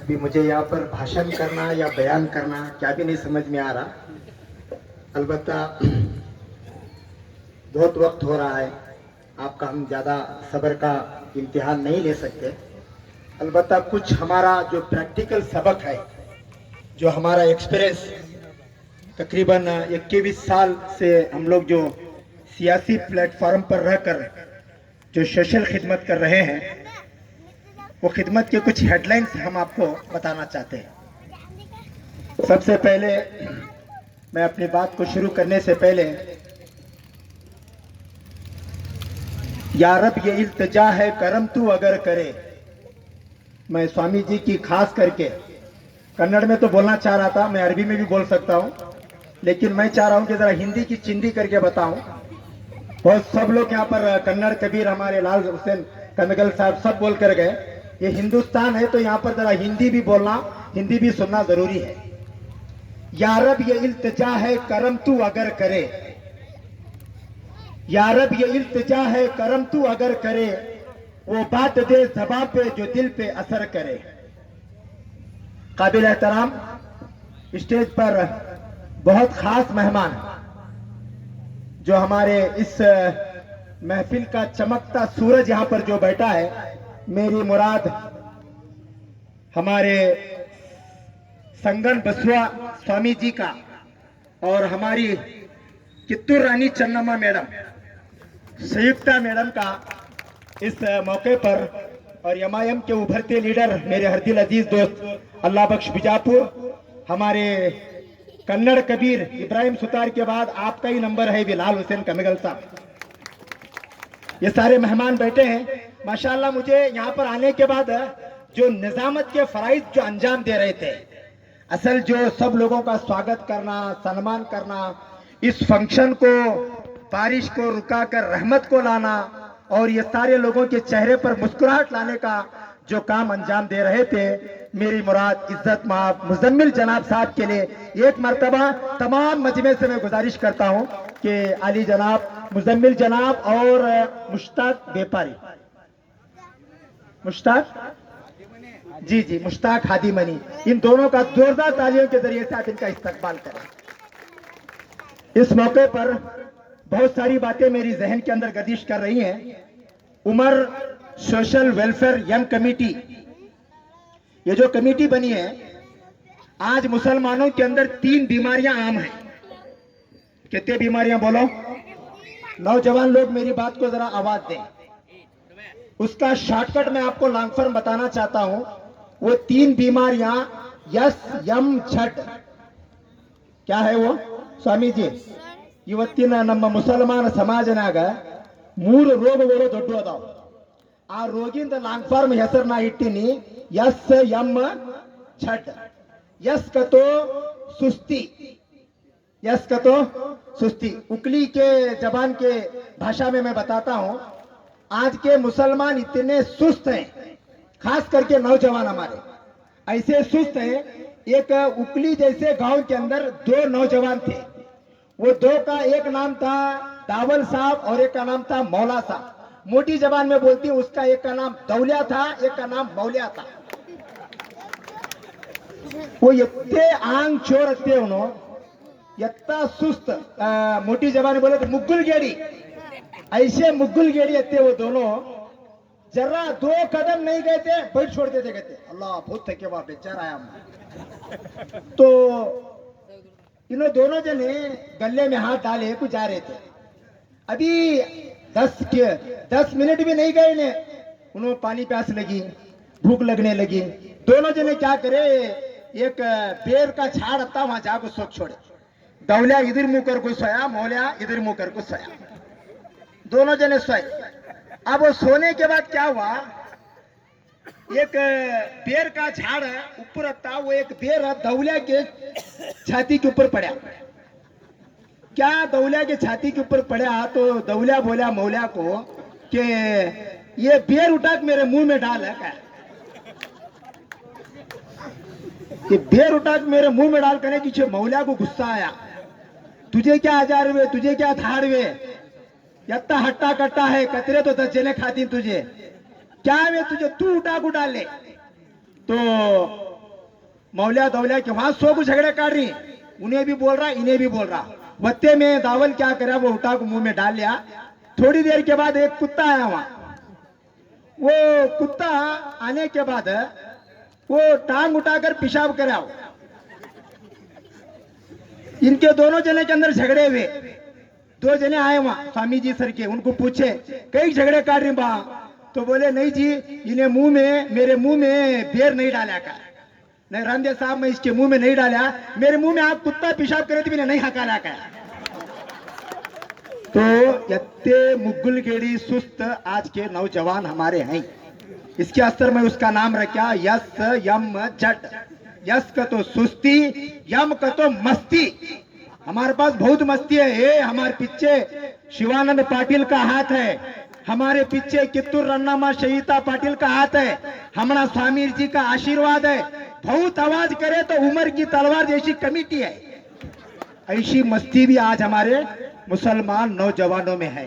अभी मुझे यहाँ पर भाषण करना या बयान करना क्या भी नहीं समझ में आ रहा। अलबत्ता बहुत वक्त हो रहा है, आपका हम ज़्यादा सब्र का इम्तिहान नहीं ले सकते। अलबत्ता कुछ हमारा जो प्रैक्टिकल सबक है, जो हमारा एक्सपीरियंस, तकरीबन 21 साल से हम लोग जो सियासी प्लेटफॉर्म पर रहकर जो सोशल खिदमत कर रहे हैं, वो खिदमत के कुछ हेडलाइंस हम आपको बताना चाहते हैं। सबसे पहले मैं अपनी बात को शुरू करने से पहले या रब ये इल्तिजा है करम तू अगर करे, मैं स्वामी जी की खास करके कन्नड़ में तो बोलना चाह रहा था, मैं अरबी में भी बोल सकता हूँ, लेकिन मैं चाह रहा हूँ कि जरा हिंदी की चिंदी करके बताऊं। बहुत सब लोग यहाँ पर कन्नड़ कबीर हमारे लाल हुसैन कनगल साहब सब बोल कर गए। ये हिंदुस्तान है तो यहाँ पर जरा हिंदी भी बोलना, हिंदी भी सुनना जरूरी है। या रब ये इल्तिजा है करम तू अगर करे, या रब ये इल्तिजा है करम तू अगर करे, वो बात दे ज़बां पे जो दिल पे असर करे। काबिल एहतराम स्टेज पर बहुत खास मेहमान जो हमारे इस महफिल का चमकता सूरज यहाँ पर जो बैठा है, मेरी मुराद हमारे संगन बसवा स्वामी जी का और हमारी कित्तूर रानी चन्नम्मा मैडम, संयुक्ता मैडम का इस मौके पर, और एमआईएम के उभरते लीडर मेरे हरदिल अजीज दोस्त अल्लाह बख्श बीजापुर, हमारे कन्नड़ कबीर इब्राहिम सुतार के बाद आपका ही नंबर है बिलाल हुसैन कनगल साहब, ये सारे मेहमान बैठे हैं। माशाल्लाह मुझे यहाँ पर आने के बाद जो निजामत के फराइज जो अंजाम दे रहे थे, असल जो सब लोगों का स्वागत करना, सम्मान करना, इस फंक्शन को, बारिश को रुका कर रहमत को लाना और ये सारे लोगों के चेहरे पर मुस्कुराहट लाने का जो काम अंजाम दे रहे थे, मेरी मुराद इज्जत माफ मुजम्मिल जनाब साहब के लिए एक मर्तबा तमाम मजमे से मैं गुजारिश करता हूं कि अली जनाब, मुजम्मिल जनाब और मुश्ताक व्यापारी, मुश्ताक जी मुश्ताक हादी मनी, इन दोनों का जोरदार तालियों के जरिए से आप इनका इस्तकबाल करें। इस मौके पर बहुत सारी बातें मेरी जहन के अंदर गर्दिश कर रही हैं। Umar social welfare young committee, ये जो कमेटी बनी है, आज मुसलमानों के अंदर 3 बीमारियां आम हैं। कितने बीमारियां बोलो? नौजवान लोग मेरी बात को जरा आवाज दें। उसका शॉर्टकट मैं आपको लॉन्ग फॉर्म बताना चाहता हूं। वो 3 बीमारियां यस यम छठ, क्या है वो स्वामी जी? ಇವತ್ತಿನ ನಮ್ಮ ಮುಸಲ್ಮಾನ ಸಮಾಜನಾಗ 3 ರೋಗಗಳು ದೊಡ್ಡ ಅದಾವ. ಆ ರೋಗಿಂದ ಲಾಂಗ್ ಫಾರ್ಮ್ ಹೆಸರು ನಾ ಇಟ್ಟಿನಿ यस यम छठ। यस कतो सुस्ती, यस कतो सुस्ती, उकली के जबान के भाषा में मैं बताता हूं। आज के मुसलमान इतने सुस्त हैं, खास करके नौजवान हमारे ऐसे सुस्त हैं। एक उकली जैसे गांव के अंदर 2 नौजवान थे, वो 2 का एक नाम था दावल साहब और एक का नाम था मौला साहब। मोटी जबान में बोलती हूँ, उसका एक का नाम दौलिया था, एक का नाम मौलिया था। वो इतने आंग चोर रखते उन्होंने, इतना सुस्त, मोटी जबान में बोले तो मुग्गुल गेड़ी, ऐसे मुग्गुल गेड़ी थे वो दोनों। जरा 2 कदम नहीं गए थे बैठ छोड़ देते, कहते अल्लाह बहुत थके वहां बेचारा आया। तो इन दोनों जने गले में हाथ डाले कुछ जा रहे थे। अभी 10 मिनट भी नहीं गए ने, उन्होंने पानी प्यास लगी, भूख लगने लगी। दोनों जने क्या करे, एक पेड़ का झाड़ था वहां जाकर सोच छोड़े। दौलिया इधर मुंह कर को सोया, मौलिया इधर मुंह कर को सोया, दोनों जने सोए। अब वो सोने के बाद क्या हुआ, एक बेर का झाड़ ऊपर था, वो एक बेर दौलिया के छाती के ऊपर पड़ा। क्या दौलिया के छाती के ऊपर पड़ा तो दौलिया बोला मौलिया को कि ये बेर उठा के मेरे मुंह में डाल है क्या? कि बेर उठा के मेरे मुंह में डाल करने की मौलिया को गुस्सा आया, तुझे क्या हजार हुए, तुझे क्या धाड़ हुए? यत्ता हट्टा कट्टा है, कचरे तो 10 जने खाती तुझे, क्या वे तुझे तू उठा को डाल ले। तो मौलिया दौलिया के वहां 100 को झगड़े काट रही, उन्हें भी बोल रहा इन्हें भी बोल रहा। वत्ते में दावल क्या करा, वो उठा को मुंह में डाल लिया। थोड़ी देर के बाद एक कुत्ता आया वहां। वो कुत्ता आने के बाद वो टांग उठाकर पेशाब कराओ। इनके दोनों जने के अंदर झगड़े हुए। 2 जने आए वहां स्वामी जी सर के, उनको पूछे कई झगड़े काट रही बा। तो बोले नहीं जी, इन्हें मुंह में, मेरे मुंह में बेर नहीं डाला का। नहीं रामदेव साहब, मैं इसके मुंह में नहीं डाला, मेरे मुंह में आप कुत्ता पेशाब करे थे, मैंने नहीं हकाला का। तो यत्ते मुगुल गेड़ी सुस्त आज के नौजवान हमारे हैं। इसके असर में उसका नाम रखा यस यम जट। यस का तो सुस्ती, यम का तो मस्ती। हमारे पास बहुत मस्ती है। ये हमारे पीछे शिवानंद पाटिल का हाथ है, हमारे पीछे कित्तूर रन्नामा शहीदा पाटिल का हाथ है, हमारा स्वामी जी का आशीर्वाद है। बहुत आवाज करे तो उमर की तलवार जैसी कमेटी है। ऐसी मस्ती भी आज हमारे मुसलमान नौजवानों में है।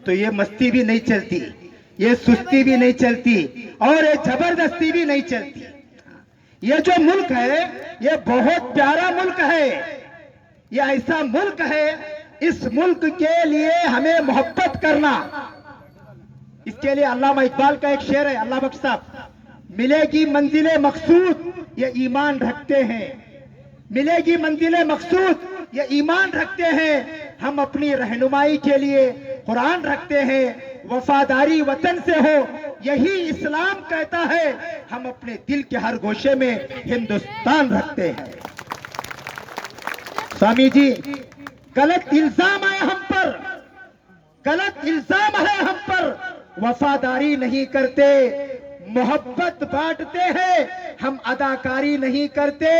तो ये मस्ती भी नहीं चलती, ये सुस्ती भी नहीं चलती, और ये जबरदस्ती भी नहीं चलती। ये जो मुल्क है ये बहुत प्यारा मुल्क है, ये ऐसा मुल्क है, इस मुल्क के लिए हमें मोहब्बत करना। इसके लिए अल्लामा इकबाल का एक शेर है, अल्लाह बख्श साहब, मिलेगी मंजिले मकसूद ये ईमान रखते हैं, मिलेगी मंजिले मकसूद ये ईमान रखते हैं। हम अपनी रहनुमाई के लिए कुरान रखते हैं, वफादारी वतन से हो यही इस्लाम कहता है। हम अपने दिल के हर गोशे में हिंदुस्तान रखते हैं। स्वामी जी, गलत इल्जाम है हम पर, गलत इल्जाम है हम पर, वफादारी नहीं करते, मोहब्बत बांटते हैं, हम अदाकारी नहीं करते।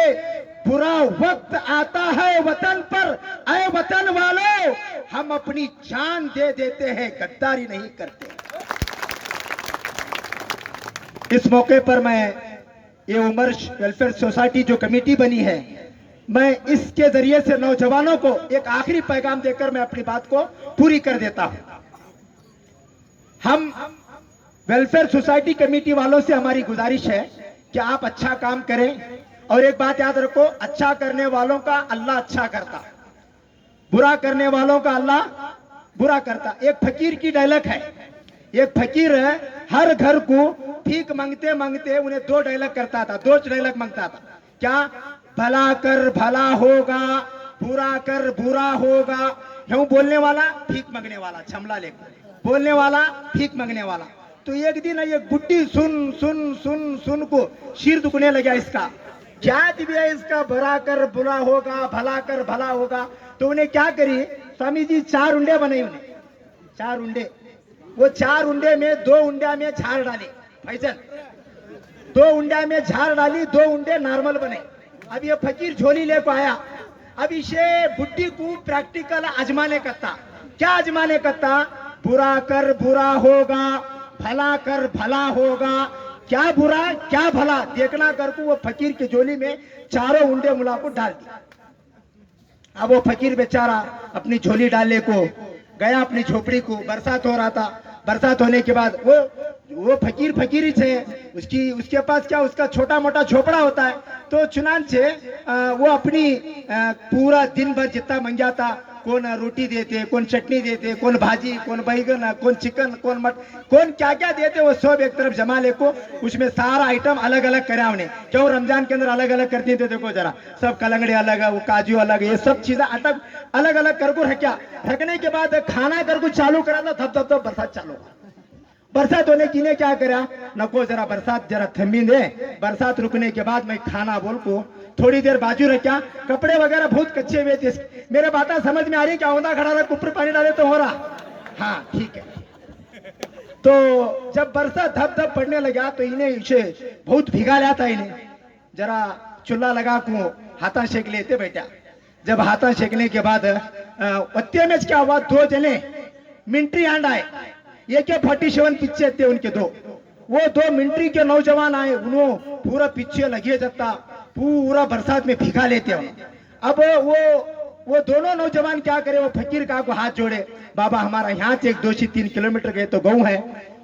बुरा वक्त आता है वतन पर, ऐ वतन वालों हम अपनी जान दे देते हैं, गद्दारी नहीं करते। इस मौके पर मैं ये उमर वेलफेयर सोसाइटी जो कमेटी बनी है, मैं इसके जरिए से नौजवानों को एक आखिरी पैगाम देकर मैं अपनी बात को पूरी कर देता हूं। हम वेलफेयर सोसाइटी कमेटी वालों से हमारी गुजारिश है कि आप अच्छा काम करें, और एक बात याद रखो, अच्छा करने वालों का अल्लाह अच्छा करता, बुरा करने वालों का अल्लाह बुरा करता। एक फकीर की डायलॉग है, एक फकीर है, हर घर को भीख मांगते मांगते उन्हें 2 डायलॉग करता था, 2 डायलॉग मांगता था। क्या? भला कर भला होगा, बुरा कर बुरा होगा। यूं बोलने वाला भीख मांगने वाला, छमला लेकर बोलने वाला भीख मांगने वाला। तो एक दिन ये गुड्डी सुन सुन सुन सुन को सिर दुखने लगा इसका। क्या दिव्या इसका, भला कर बुरा होगा, भला कर भला होगा। तो उन्हें क्या करी, स्वामी जी 4 उंडे बनाई, उन्हें 4 उंडे। वो 4 उंडे में 2 उंडा में झाड़ डाली, फैजल 2 उंडा में झाड़ डाली, 2 उंडे नॉर्मल बने। अब ये फकीर झोली लेकर आया, अब इसे बुड्ढी को प्रैक्टिकल आजमाने करता। क्या आजमाने करता? बुरा कर बुरा होगा, भला कर भला होगा। क्या बुरा क्या भला देखना कर को वो फकीर की झोली में 4 उंडे मुला को डाल दिया। अब वो फकीर बेचारा अपनी झोली डालने को गया अपनी झोपड़ी को। बरसात हो रहा था, बरसात होने के बाद वो फकीर फकीरी से उसके पास क्या, उसका छोटा मोटा झोपड़ा होता है। तो चुनान से वो अपनी पूरा दिन भर जितना मंग जाता, कौन रोटी देते, कौन चटनी देते, कौन भाजी, कौन बैगन, कौन चिकन, कौन कौन क्या क्या देते, वो सब एक तरफ जमा ले को उसमें सारा आइटम अलग अलग करा उन्हें। क्यों? रमजान के अंदर अलग अलग करती थे, देखो जरा, सब कलंगड़े अलग है, वो काजू अलग है, ये सब चीजें अटक अलग अलग कर को रखा। रखने के बाद खाना कर को चालू करा था, तब तब बरसात चालू। बरसात होने की ने क्या करा, नको जरा बरसात जरा थमी दे। बरसात रुकने के बाद मैं खाना बोल को थोड़ी देर बाजू रखा, कपड़े वगैरह बहुत कच्चे हुए थे। मेरे बात समझ में आ रही? क्या औंधा खड़ा रहा, ऊपर पानी डाले तो हो रहा। हाँ ठीक है। तो जब बरसात धप धप पड़ने लगा तो इन्हें इसे बहुत भिगा लिया था। इन्हें जरा चूल्हा लगा को हाथा सेक लेते बेटा। जब हाथा सेकने के बाद पत्ते में क्या हुआ, 2 जने मिलिट्री हैंड आए, AK-47 पीछे थे उनके 2। वो 2 मिलिट्री के नौजवान आए, उन्होंने पूरा पीछे लगे जाता, पूरा बरसात में भिगा लेते हैं। अब वो वो दोनों नौजवान क्या करे, वो फकीर का को हाथ जोड़े, बाबा हमारा यहाँ से 1 2 से 3 किलोमीटर गए तो गाँव है,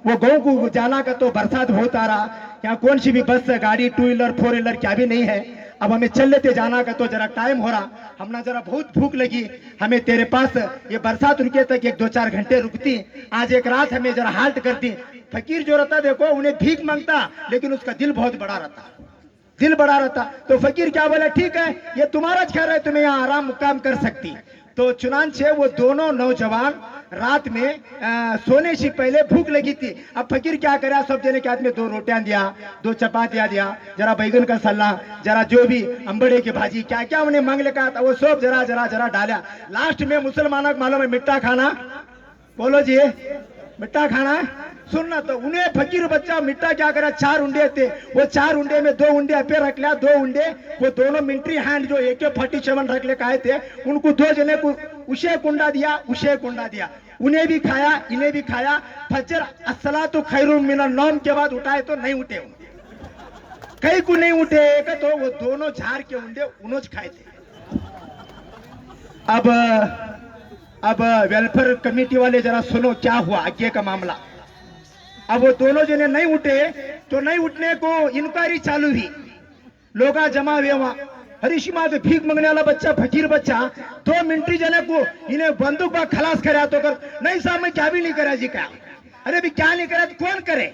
वो गाँव को जाना का तो बरसात बहुत आ रहा, यहाँ कौन सी भी बस गाड़ी 2 व्हीलर 4 व्हीलर क्या भी नहीं है, अब हमें चल लेते जाना का तो जरा टाइम हो रहा, हमने जरा बहुत भूख लगी, हमें तेरे पास ये बरसात रुके तक 1 2 4 घंटे रुकती, आज एक रात हमें जरा हाल्ट करती। फकीर जो रहता देखो उन्हें भीख मांगता लेकिन उसका दिल बहुत बड़ा रहता, दिल बड़ा रहता। तो फकीर क्या बोला, ठीक है ये तुम्हारा घर है, तुम्हें यहाँ आराम मुकाम कर सकती। तो चुनांचे वो दोनों नौजवान रात में सोने से पहले भूख लगी थी, अब फकीर क्या करा, सब जने के हाथ में 2 रोटियां दिया, 2 चपातियां दिया, जरा बैगन का सल्ला, जरा जो भी अंबड़े की भाजी क्या क्या उन्हें मांग ले कहा था वो सब जरा जरा जरा डाला। लास्ट में मुसलमानों को मालूम है मिट्टा खाना, बोलो जी मिट्टा खाना है, सुनना। तो उन्हें फकीर बच्चा मिट्टा क्या करा, 4 उंडे थे, वो 4 उंडे में 2 उंडे अपे रख लिया, 2 उंडे वो दोनों मिलिट्री हैंड जो AK-47 रख ले आए थे उनको 2 जने को उसे कुंडा दिया, उसे कुंडा दिया, उन्हें भी खाया इन्हें भी खाया। फजर अस्सलातु खैरुम मिनन नौम के बाद उठाए तो नहीं उठे, कई को नहीं उठे तो वो दोनों झाड़ के उंडे उन्होंने खाए थे। अब वेलफेयर कमेटी वाले जरा सुनो क्या हुआ आगे का मामला। अब वो दोनों जने नहीं उठे तो नहीं उठने को इंक्वायरी चालू हुई, लोग जमा हुए वहां, हरीशिमा से भीख मांगने वाला बच्चा फकीर बच्चा 2 मिलिट्री जने को इन्हें बंदूक पर खलास करा तो कर, नहीं साहब मैं क्या भी नहीं करा जी, क्या अरे भी क्या नहीं करा तो कौन करे।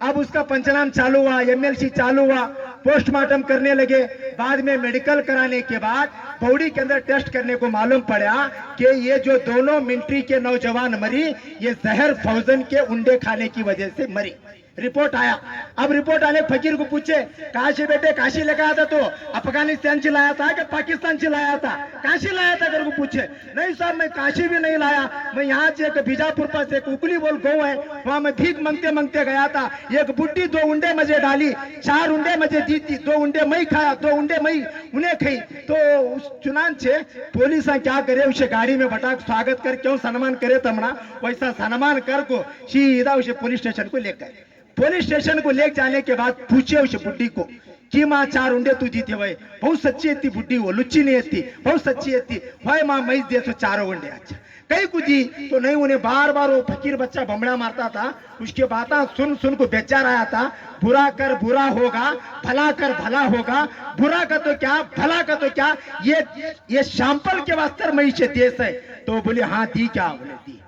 अब उसका पंचनाम चालू हुआ, MLC चालू हुआ, पोस्टमार्टम करने लगे, बाद में मेडिकल कराने के बाद बॉडी के अंदर टेस्ट करने को मालूम पड़ा कि ये जो दोनों मिलिट्री के नौजवान मरी ये जहर फौजन के उंडे खाने की वजह से मरी। रिपोर्ट आया, अब रिपोर्ट आने फकीर को पूछे काशी बेटे काशी लेकर आया था तो अफगानिस्तान से लाया था कि पाकिस्तान से लाया था, काशी लाया था कर को पूछे, नहीं साहब मैं काशी भी नहीं लाया, मैं यहाँ से एक बीजापुर पास एक उकली बोल गाँव है वहां मैं भीख मांगते मांगते गया था, एक बुड्ढी 2 उंडे मुझे डाली, 4 उंडे मुझे दी थी, 2 उंडे मैं खाया, 2 उंडे मैं उन्हें खाई। तो उस चुनाव से पुलिस क्या करे, उसे गाड़ी में बटा स्वागत कर क्यों सम्मान करे तमना वैसा सम्मान कर को सीधा उसे पुलिस स्टेशन को लेकर, पुलिस स्टेशन को ले जाने के बाद पूछे उस बुड्ढी को कि माँ 4 उंडे तू जीते भाई, बहुत सच्ची थी बुड्ढी, वो लुच्ची नहीं थी, बहुत सच्ची थी भाई माँ मैं दे तो 4 उंडे, अच्छा कहीं कुछ दी तो नहीं। उन्हें बार बार वो फकीर बच्चा बमड़ा मारता था, उसके बात सुन सुन को बेचार आया था, बुरा कर बुरा होगा, भला कर भला होगा, बुरा का तो क्या भला का तो क्या, ये सैंपल के वास्ते मैं इसे देश है। तो बोले हाँ दी, क्या बोले दी।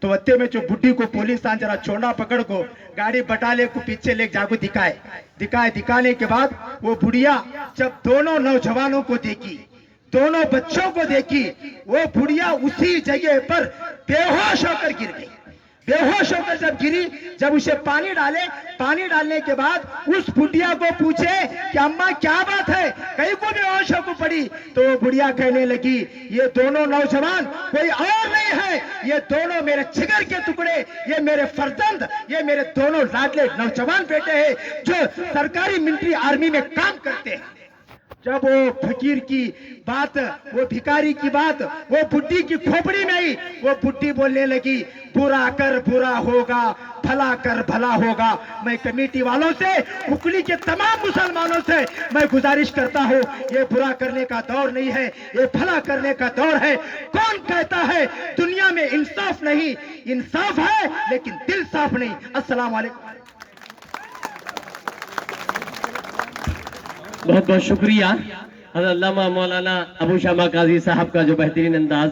तो वत्ते में जो बुड्ढी को पुलिस जरा चोंडा पकड़ को गाड़ी बटाले को पीछे ले जाको दिखाने के बाद वो बुढ़िया जब दोनों नौजवानों को देखी, दोनों बच्चों को देखी, वो बुढ़िया उसी जगह पर बेहोश होकर गिर गई। बेहोश होकर जब गिरी, जब उसे पानी डाले, पानी डालने के बाद उस बुढ़िया को पूछे कि अम्मा क्या बात है, कहीं को बेहोश होकर पड़ी। तो वो बुढ़िया कहने लगी ये दोनों नौजवान कोई और नहीं है, ये दोनों मेरे जिगर के टुकड़े, ये मेरे फर्जंद, ये मेरे दोनों लाडले नौजवान बेटे हैं जो सरकारी मिलिट्री आर्मी में काम करते हैं। जब वो फकीर की बात, वो भिखारी की बात वो बुड्ढी की खोपड़ी में आई, वो बुड्ढी बोलने लगी बुरा कर बुरा होगा, भला कर भला होगा। मैं कमेटी वालों से, उकली के तमाम मुसलमानों से मैं गुजारिश करता हूँ, ये बुरा करने का दौर नहीं है, ये भला करने का दौर है। कौन कहता है दुनिया में इंसाफ नहीं, इंसाफ है लेकिन दिल साफ नहीं। अस्सलाम वालेकुम। बहुत बहुत शुक्रिया हज़रत अल्लामा मौलाना अबू शामा काजी साहब का जो बेहतरीन अंदाज।